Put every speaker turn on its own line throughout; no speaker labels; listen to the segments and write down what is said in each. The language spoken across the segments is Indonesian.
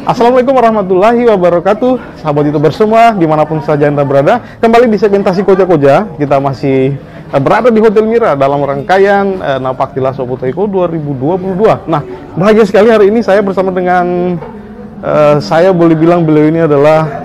Assalamualaikum warahmatullahi wabarakatuh, sahabat YouTuber semua, dimanapun saja Anda berada. Kembali di segmentasi Koja-Koja, kita masih berada di Hotel Mira dalam rangkaian Napaktilas Oputaiko 2022. Nah, bahagia sekali hari ini saya bersama dengan, saya boleh bilang beliau ini adalah,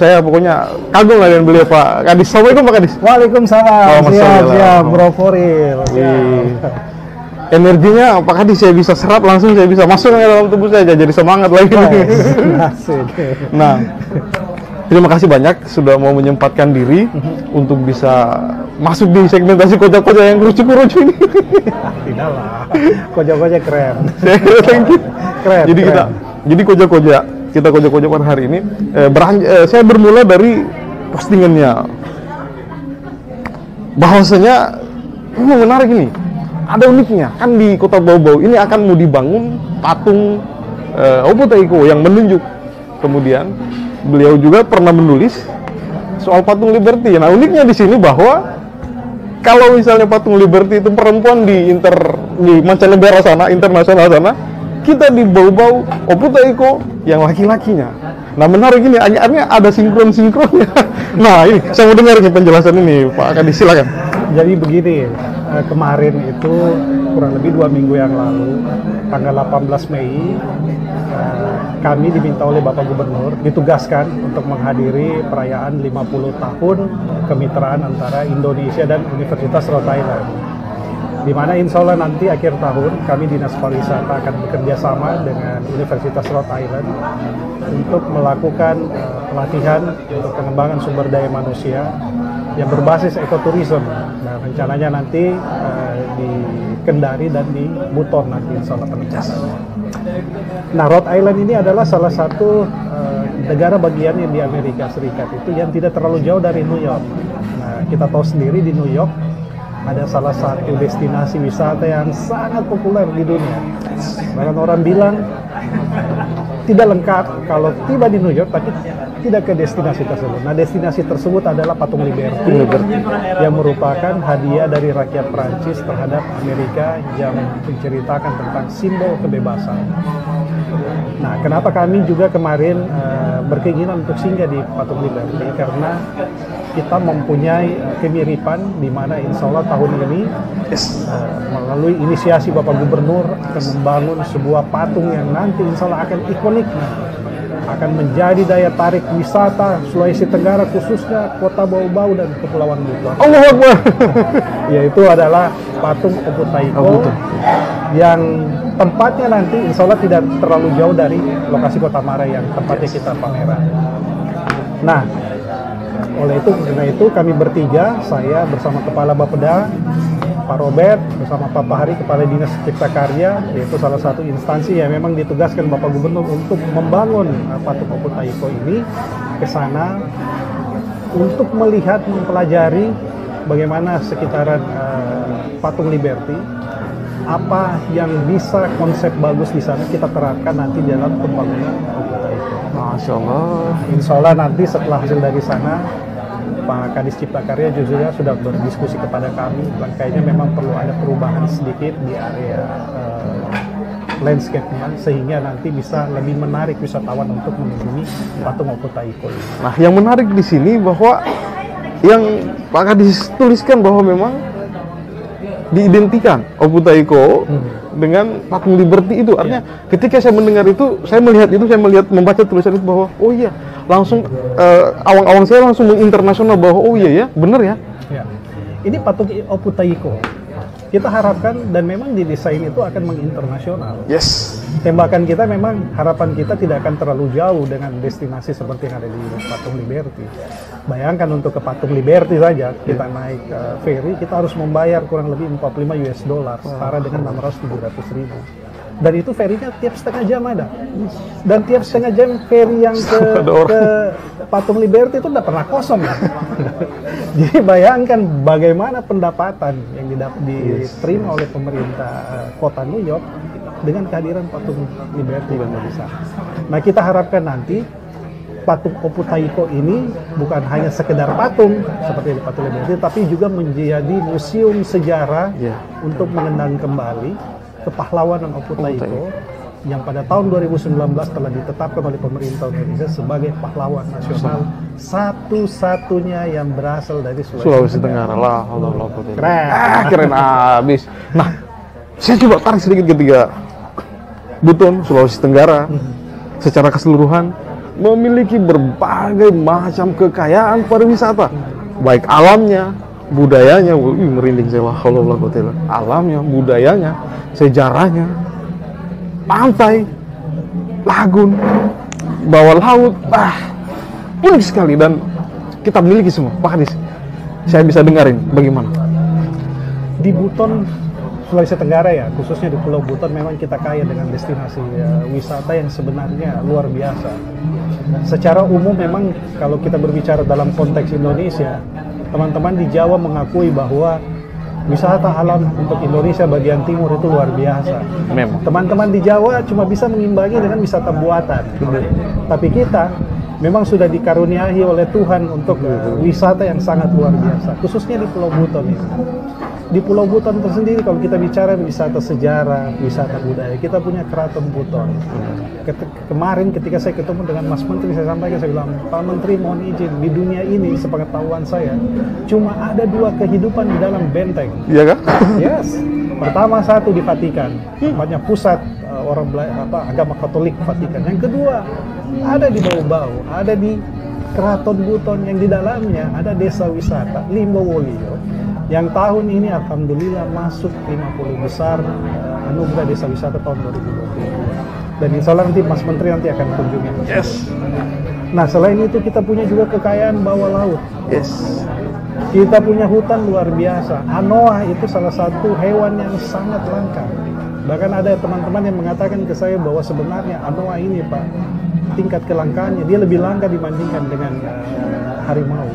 saya pokoknya kagum lah dengan beliau, Pak Kadis. Assalamualaikum Pak Kadis.
Waalaikumsalam. Siap, Bro Foril.
Energinya Pak Kadis saya bisa serap langsung, saya bisa masuk ke dalam tubuh saya, jadi semangat lagi. Nah, terima kasih banyak sudah mau menyempatkan diri untuk bisa masuk di segmentasi Koja-Koja yang lucu-lucu ini.
Tidak lah, Koja-Koja keren.
Thank you.
Keren.
Jadi kita Koja-Koja pada hari ini, saya bermula dari postingannya. Bahwasanya memang menarik ini. Ada uniknya, kan di Kota Bau-Bau ini akan mau dibangun patung Oputaiko yang menunjuk. Kemudian beliau juga pernah menulis soal patung Liberty. Nah, uniknya di sini bahwa kalau misalnya patung Liberty itu perempuan di mancanegara sana, internasional sana, kita di Bau-Bau Oputaiko yang laki-lakinya. Nah, menarik ini, artinya ada sinkronnya. Nah, ini saya mau dengar ini penjelasan ini, Pak Kadis, silakan.
Jadi begini, kemarin itu kurang lebih 2 minggu yang lalu, tanggal 18 Mei, kami diminta oleh Bapak Gubernur ditugaskan untuk menghadiri perayaan 50 tahun kemitraan antara Indonesia dan Universitas Rhode Island. Di mana insya Allah nanti akhir tahun kami Dinas Pariwisata akan bekerja sama dengan Universitas Rhode Island untuk melakukan pelatihan untuk pengembangan sumber daya manusia yang berbasis ekoturism. Nah, rencananya nanti di Kendari dan di Buton nanti insya Allah peningkatannya. Nah, Rhode Island ini adalah salah satu negara bagian yang di Amerika Serikat itu yang tidak terlalu jauh dari New York. Nah, kita tahu sendiri di New York ada salah satu destinasi wisata yang sangat populer di dunia. Bahkan orang bilang tidak lengkap kalau tiba di New York tapi tidak ke destinasi tersebut. Nah, destinasi tersebut adalah patung Liberty yang merupakan hadiah dari rakyat Prancis terhadap Amerika yang menceritakan tentang simbol kebebasan. Nah, kenapa kami juga kemarin berkeinginan untuk singgah di patung Liberty? Karena kita mempunyai kemiripan di mana insya Allah tahun ini melalui inisiasi Bapak Gubernur akan membangun sebuah patung yang nanti insya Allah akan ikonik, akan menjadi daya tarik wisata Sulawesi Tenggara, khususnya Kota Bau-Bau dan Kepulauan Buton.
Allahu Akbar.
Yaitu adalah patung Oputaiko yang tempatnya nanti insya Allah tidak terlalu jauh dari lokasi Kota Mara yang tempatnya kita pameran. Nah, karena itu kami bertiga, saya bersama Kepala Bapeda, Pak Robert, bersama Pak Pahari, Kepala Dinas Cipta Karya, yaitu salah satu instansi yang memang ditugaskan Bapak Gubernur untuk membangun patung Oputaiko ini ke sana untuk melihat, mempelajari bagaimana sekitaran patung Liberty, apa yang bisa konsep bagus di sana kita terapkan nanti dalam pembangunan Oputaiko.
Masya Allah.
Insya Allah nanti setelah hasil dari sana, Pak Kadis Cipta Karya juga sudah berdiskusi kepada kami, kayaknya memang perlu ada perubahan sedikit di area landscape-nya sehingga nanti bisa lebih menarik wisatawan untuk mengunjungi patung Oputaiko ini.
Nah, yang menarik di sini bahwa yang Pak Kadis tuliskan bahwa memang diidentikan Oputaiko dengan patung Liberty itu, artinya ketika saya mendengar itu, saya membaca tulisan itu bahwa oh iya, langsung awang-awang saya langsung menginternasional bahwa oh iya ya, benar ya.
Ini patung Oputaiko. Kita harapkan dan memang didesain itu akan menginternasional.
Yes.
Tembakan kita memang harapan kita tidak akan terlalu jauh dengan destinasi seperti yang ada di patung Liberty. Bayangkan untuk ke patung Liberty saja kita naik ferry, kita harus membayar kurang lebih $45 setara dengan 600-700 ribu. Dan itu ferinya tiap setengah jam ada. Dan tiap setengah jam feri yang ke patung Liberty itu udah pernah kosong. Jadi bayangkan bagaimana pendapatan yang diterima oleh pemerintah kota New York dengan kehadiran patung Liberty di sana. Nah, kita harapkan nanti patung Oputaiko ini bukan hanya sekedar patung seperti di patung Liberty, tapi juga menjadi museum sejarah untuk mengenang kembali kepahlawanan Oputaiko yang pada tahun 2019 telah ditetapkan oleh pemerintah Indonesia sebagai pahlawan nasional satu-satunya yang berasal dari
Sulawesi Tenggara lah. Allah.
Keren.
Keren abis. Nah, saya coba tarik sedikit ketika Buton, Sulawesi Tenggara secara keseluruhan memiliki berbagai macam kekayaan pariwisata, baik alamnya, budayanya. Merinding saya, Allah. Alamnya, budayanya, sejarahnya, pantai, lagun, bawah laut, unik sekali dan kita miliki semua. Pak Kadis, saya bisa dengarin bagaimana?
Di Buton, Sulawesi Tenggara ya, khususnya di Pulau Buton memang kita kaya dengan destinasi wisata yang sebenarnya luar biasa. Secara umum memang kalau kita berbicara dalam konteks Indonesia, teman-teman di Jawa mengakui bahwa wisata alam untuk Indonesia bagian timur itu luar biasa.
Memang.
Teman-teman di Jawa cuma bisa mengimbangi dengan wisata buatan. Tapi kita memang sudah dikaruniai oleh Tuhan untuk wisata yang sangat luar biasa, khususnya di Pulau Buton ini. Di Pulau Buton tersendiri kalau kita bicara wisata sejarah, wisata budaya, kita punya Keraton Buton. Kemarin ketika saya ketemu dengan Mas Menteri, saya sampaikan, saya bilang, Pak Menteri mohon izin, di dunia ini sepengetahuan saya cuma ada 2 kehidupan di dalam benteng.
Iya kan?
Yes. Pertama, satu di Vatikan, tempatnya pusat agama Katolik Vatikan. Yang kedua ada di Bau-Bau, ada di Keraton Buton yang di dalamnya ada desa wisata Limbowolio yang tahun ini alhamdulillah masuk 50 besar anugerah desa wisata tahun 2020. Dan insya Allah nanti Mas Menteri nanti akan kunjungi.
Yes.
Nah, selain itu kita punya juga kekayaan bawah laut.
Yes.
Kita punya hutan luar biasa. Anoa itu salah satu hewan yang sangat langka. Bahkan ada teman-teman yang mengatakan ke saya bahwa sebenarnya anoa ini, Pak, tingkat kelangkaannya dia lebih langka dibandingkan dengan harimau.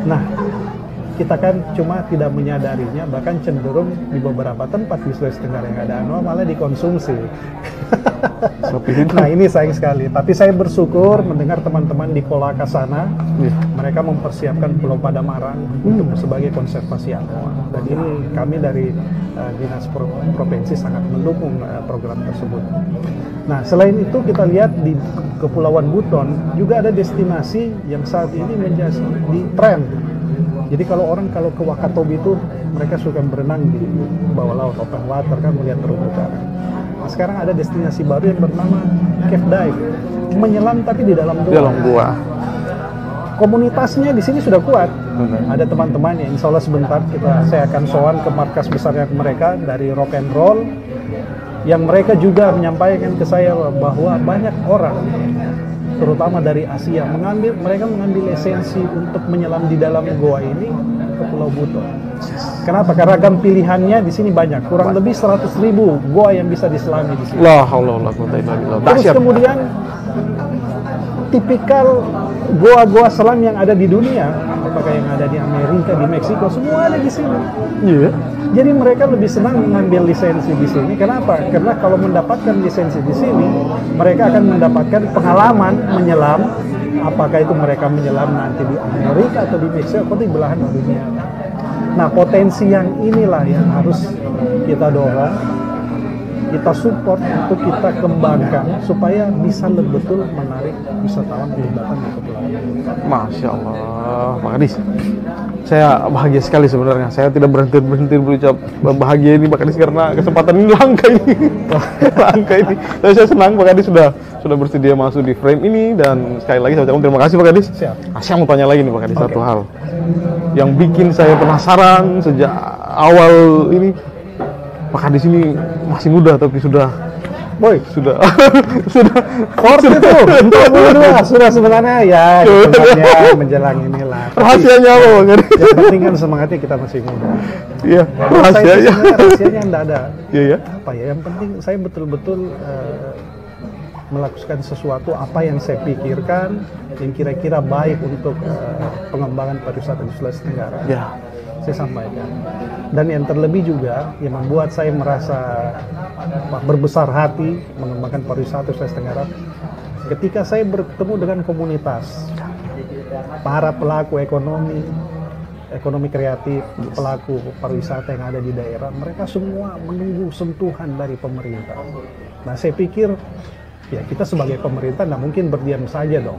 Nah, kita kan cuma tidak menyadarinya, bahkan cenderung di beberapa tempat di Sulawesi Tenggara yang ada anoa malah dikonsumsi. Nah, ini sayang sekali. Tapi saya bersyukur mendengar teman-teman di Kolaka sana, mereka mempersiapkan Pulau Padamarang untuk sebagai konservasi anoa. Dan ini kami dari Dinas Provinsi sangat mendukung program tersebut. Nah, selain itu kita lihat di Kepulauan Buton juga ada destinasi yang saat ini menjadi tren. Jadi kalau ke Wakatobi itu mereka suka berenang di bawah laut, open water kan, melihat terumbu karang. Nah, sekarang ada destinasi baru yang bernama cave dive, menyelam tapi di dalam gua.
Dalam gua.
Komunitasnya di sini sudah kuat. Ada teman-teman yang insya Allah sebentar saya akan sowan ke markas besarnya mereka dari Rock and Roll, yang mereka juga menyampaikan ke saya bahwa banyak orang terutama dari Asia mereka mengambil lisensi untuk menyelam di dalam goa ini ke Pulau Buton. Kenapa? Karena ragam pilihannya di sini banyak, kurang lebih 100.000 goa yang bisa diselami di sini. Terus kemudian tipikal goa-goa selam yang ada di dunia, apakah yang ada di Amerika, di Meksiko, semua ada di sini.
Iya.
Jadi mereka lebih senang mengambil lisensi di sini. Kenapa? Karena kalau mendapatkan lisensi di sini, mereka akan mendapatkan pengalaman menyelam. Apakah itu mereka menyelam nanti di Amerika atau di Meksiko atau di belahan dunia. Nah, potensi yang inilah yang harus kita dorong, kita support untuk kita kembangkan supaya bisa betul menarik wisatawan yang datang ke Kepulauan Buton.
Masya Allah, Pak Kadis. Saya bahagia sekali sebenarnya. Saya tidak berhenti berucap bahagia ini Pak Kadis karena kesempatan ini langka ini. Langka ini. Dan saya senang Pak Kadis sudah bersedia masuk di frame ini, dan sekali lagi saya ucapkan terima kasih Pak Kadis.
Siap.
Saya mau tanya lagi nih Pak Kadis, satu hal yang bikin saya penasaran sejak awal ini. Pak Kadis ini masih muda tapi sudah
Force itu 22 sudah sebenarnya ya tempatnya menjelang inilah.
Rahasianya apa Pak Kadis?
Yang penting kan semangatnya kita masih muda.
Iya,
rahasianya enggak ada.
Iya.
Apa ya? Yang penting saya betul-betul melakukan sesuatu apa yang saya pikirkan yang kira-kira baik untuk pengembangan pariwisata di Sulawesi Tenggara.
Ya.
Saya sampaikan. Dan yang terlebih juga yang membuat saya merasa berbesar hati mengembangkan pariwisata Sulawesi Tenggara ketika saya bertemu dengan komunitas, para pelaku ekonomi, ekonomi kreatif, pelaku pariwisata yang ada di daerah, mereka semua menunggu sentuhan dari pemerintah. Nah, saya pikir ya kita sebagai pemerintah nggak mungkin berdiam saja dong,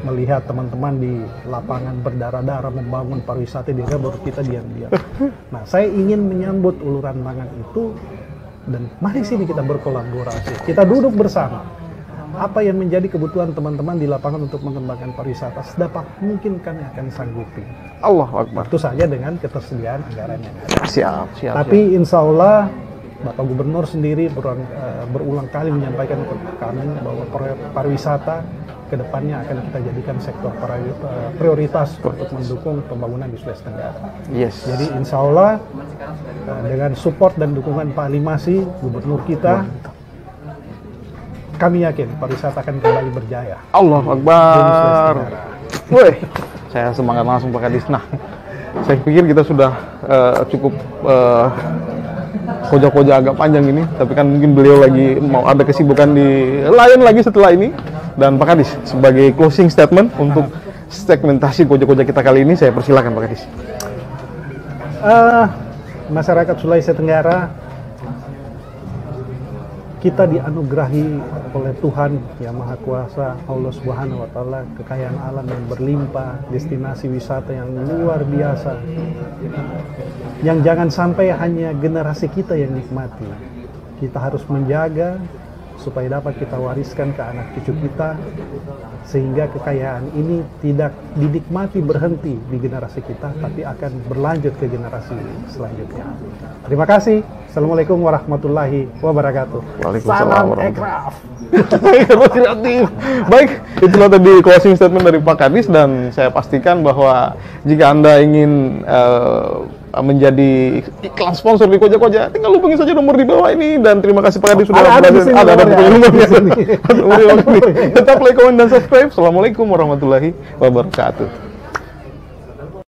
melihat teman-teman di lapangan berdarah-darah membangun pariwisata di daerah, baru kita diam-diam. Nah, saya ingin menyambut uluran tangan itu, dan mari sini kita berkolaborasi, kita duduk bersama. Apa yang menjadi kebutuhan teman-teman di lapangan untuk mengembangkan pariwisata, sedapat mungkin kami akan sanggupi.
Allahu Akbar.
Itu saja dengan ketersediaan anggarannya.
Siap.
Tapi insya Allah Bapak Gubernur sendiri berulang kali menyampaikan ke kami bahwa pariwisata kedepannya akan kita jadikan sektor prioritas untuk mendukung pembangunan di Sulawesi Tenggara.
Yes.
Jadi insya Allah dengan support dan dukungan Pak Limasi, Gubernur kita, kami yakin pariwisata akan kembali berjaya.
Allahu Akbar. Woi, saya semangat langsung Pak Kadis. Nah, saya pikir kita sudah cukup koja-koja agak panjang ini, tapi kan mungkin beliau lagi mau ada kesibukan di lain lagi setelah ini. Dan Pak Kadis, sebagai closing statement untuk segmentasi koja-koja kita kali ini, saya persilakan Pak Kadis.
Masyarakat Sulawesi Tenggara, kita dianugerahi oleh Tuhan Yang Maha Kuasa, Allah Subhanahu wa Ta'ala, kekayaan alam yang berlimpah, destinasi wisata yang luar biasa, yang jangan sampai hanya generasi kita yang nikmati. Kita harus menjaga supaya dapat kita wariskan ke anak cucu kita, sehingga kekayaan ini tidak dinikmati berhenti di generasi kita, tapi akan berlanjut ke generasi selanjutnya. Terima kasih. Assalamualaikum warahmatullahi wabarakatuh.
Waalaikumsalam.
Salam ekraf.
Baik, itulah tadi closing statement dari Pak Kadis, dan saya pastikan bahwa jika Anda ingin menjadi iklan sponsor di Koja-Koja, tinggal hubungi saja nomor di bawah ini. Dan terima kasih Pak Kadis sudah
ada nomornya.
Tetap like, comment, dan subscribe. Assalamualaikum warahmatullahi wabarakatuh.